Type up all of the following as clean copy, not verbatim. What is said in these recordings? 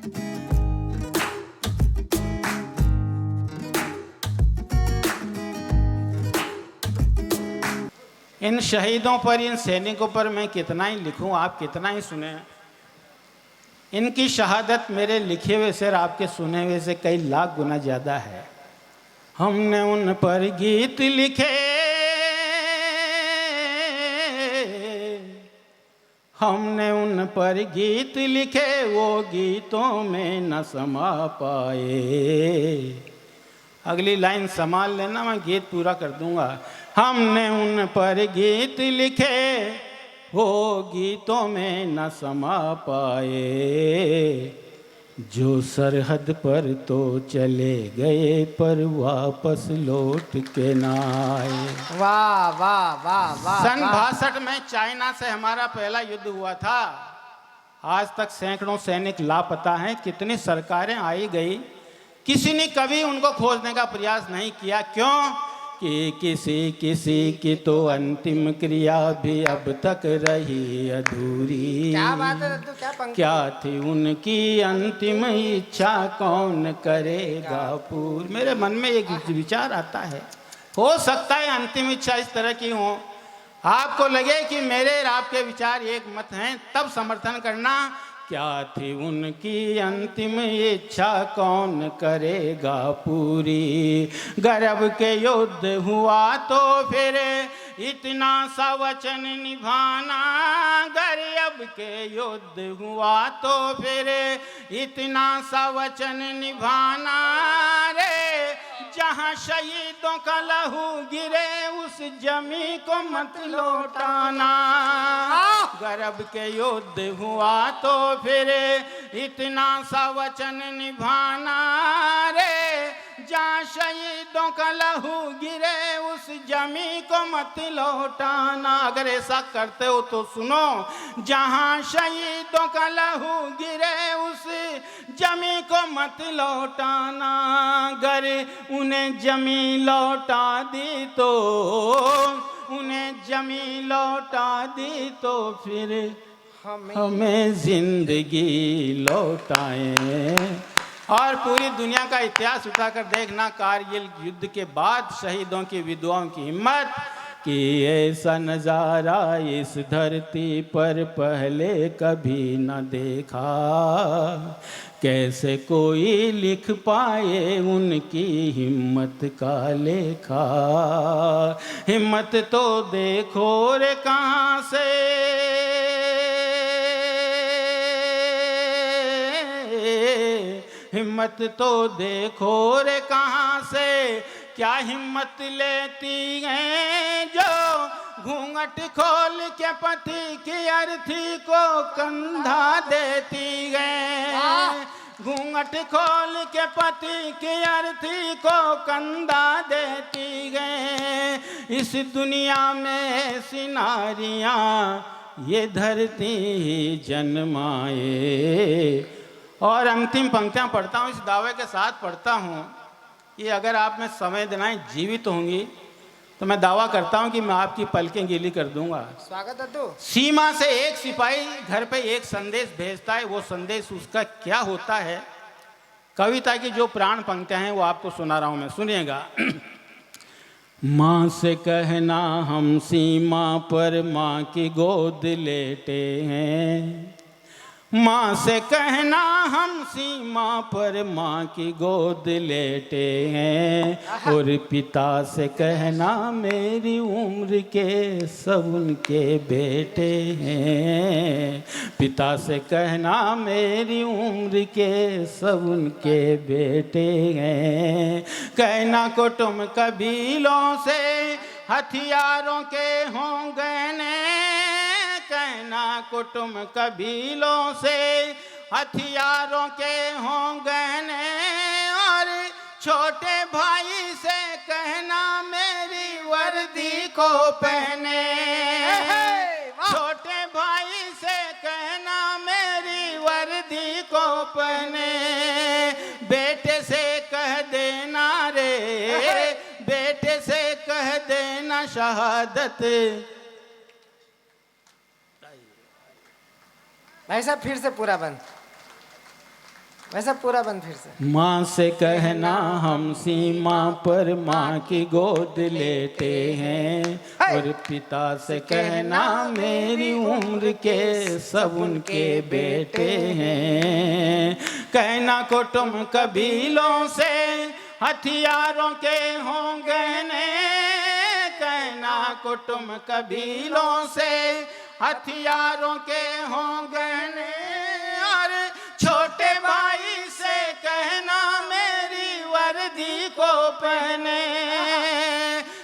इन शहीदों पर, इन सैनिकों पर मैं कितना ही लिखूं, आप कितना ही सुने। इनकी शहादत मेरे लिखे हुए से और आपके सुने हुए से कई लाख गुना ज़्यादा है। हमने उन पर गीत लिखे, हमने उन पर गीत लिखे, वो गीतों में न समा पाए। अगली लाइन संभाल लेना, मैं गीत पूरा कर दूंगा। हमने उन पर गीत लिखे, वो गीतों में न समा पाए। जो सरहद पर तो चले गए पर वापस लौट के ना आए। वाह वाह वाह वाह। सन 62 में चाइना से हमारा पहला युद्ध हुआ था। आज तक सैकड़ों सैनिक लापता हैं। कितनी सरकारें आई गई, किसी ने कभी उनको खोजने का प्रयास नहीं किया। क्यों? कि किसी किसी की तो अंतिम क्रिया भी अब तक रही अधूरी। क्या बात है दद्दू, क्या पंक्ति। क्या थी उनकी अंतिम इच्छा, कौन करेगा पूरी। मेरे मन में एक विचार आता है, हो सकता है अंतिम इच्छा इस तरह की हो, आपको लगे कि मेरे और आपके विचार एक मत हैं, तब समर्थन करना। क्या थी उनकी अंतिम इच्छा, कौन करेगा पूरी। गर्भ के युद्ध हुआ तो फिर इतना सा वचन निभाना, गर्भ के युद्ध हुआ तो फिर इतना सा वचन निभाना रे। जहाँ शहीदों का लहू गिरे उस जमी को मत लौटाना। गर्भ के युद्ध हुआ तो फिर इतना सा वचन निभाना रे। जहाँ शहीदों का लहू गिरे उस जमी को मत लौटाना। अगर ऐसा करते हो तो सुनो, जहाँ शहीदों का लहू गिरे उस जमी को मत लौटाना। अगर उन्हें जमी लौटा दी तो, उन्हें जमी लौटा दी तो फिर हमें जिंदगी लौटाएं। और पूरी दुनिया का इतिहास उठाकर देखना, कारगिल युद्ध के बाद शहीदों की विधवाओं की हिम्मत, कि ऐसा नज़ारा इस धरती पर पहले कभी न देखा। कैसे कोई लिख पाए उनकी हिम्मत का लेखा। हिम्मत तो देखो रे कहाँ से, हिम्मत तो देखो रे कहाँ से। क्या हिम्मत लेती है जो घूंघट खोल के पति की अर्थी को कंधा देती है। घूंघट खोल के पति की अर्थी को कंधा देती है। इस दुनिया में ऐसी नारियाँ ये धरती ही जन्माए। और अंतिम पंक्तियाँ पढ़ता हूँ, इस दावे के साथ पढ़ता हूँ कि अगर आप में संवेदनाएं जीवित होंगी तो मैं दावा करता हूँ कि मैं आपकी पलकें गीली कर दूंगा। स्वागत दद्दू। सीमा से एक सिपाही घर पे एक संदेश भेजता है, वो संदेश उसका क्या होता है। कविता की जो प्राण पंक्तियाँ हैं वो आपको सुना रहा हूँ मैं, सुनिएगा। माँ से कहना हम सीमा पर माँ की गोद लेटे हैं। माँ से कहना हम सीमा पर माँ की गोद लेटे हैं। और पिता से कहना मेरी उम्र के सब उनके बेटे हैं। पिता से कहना मेरी उम्र के सब उनके बेटे हैं। कहना कुटुंब कबीलों से हथियारों के होंगे ने। कहना कुटुंब कबीलों से हथियारों के होंगे ने। और छोटे भाई से कहना मेरी वर्दी को पहने। छोटे भाई से कहना मेरी वर्दी को पहने। बेटे से कह देना रे, बेटे से कह देना शहादत। भाई साहब फिर से पूरा बंद। वैसा पूरा बंद फिर से। माँ से कहना हम सीमा पर माँ की गोद लेते हैं, और पिता से कहना मेरी उम्र के सब उनके बेटे हैं। कहना कुटुंब कबीलों से हथियारों के हों गहने, कहना कुटुंब कबीलों से हथियारों के हों गहने, और छोटे भाई से कहना मेरी वर्दी को पहने,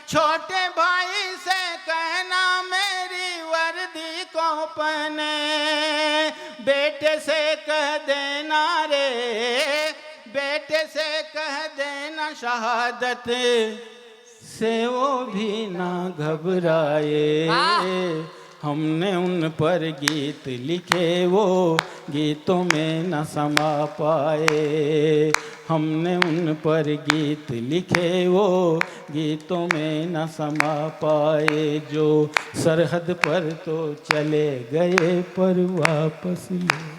छोटे भाई से कहना मेरी वर्दी को पहने। बेटे से कह देना रे, बेटे से कह देना शहादत से वो भी ना घबराए। हमने उन पर गीत लिखे वो गीतों में न समा पाए, हमने उन पर गीत लिखे वो गीतों में न समा पाए। जो सरहद पर तो चले गए पर वापस ले